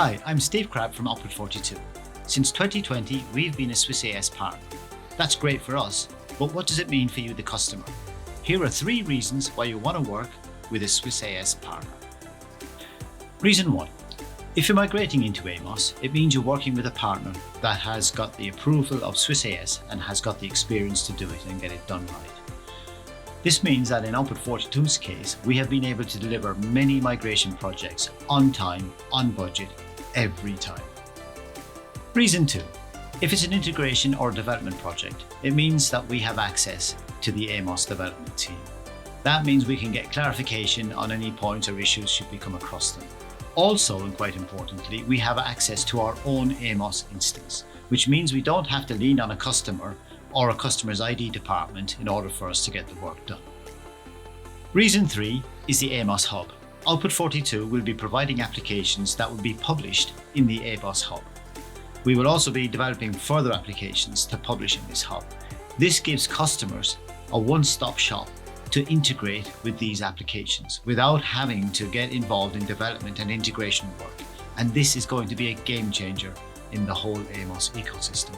Hi, I'm Steve Crabb from Output42. Since 2020, we've been a Swiss AS partner. That's great for us, but what does it mean for you, the customer? Here are 3 reasons why you want to work with a Swiss AS partner. Reason 1. If you're migrating into AMOS, it means you're working with a partner that has got the approval of Swiss AS and has got the experience to do it and get it done right. This means that in Output42's case, we have been able to deliver many migration projects on time, on budget, every time. Reason 2. If it's an integration or development project, it means that we have access to the AMOS development team. That means we can get clarification on any points or issues should we come across them. Also, and quite importantly, we have access to our own AMOS instance, which means we don't have to lean on a customer or a customer's ID department in order for us to get the work done. Reason 3 is the AMOS Hub. Output42 will be providing applications that will be published in the AMOS Hub. We will also be developing further applications to publish in this hub. This gives customers a one-stop shop to integrate with these applications without having to get involved in development and integration work. And this is going to be a game changer in the whole AMOS ecosystem.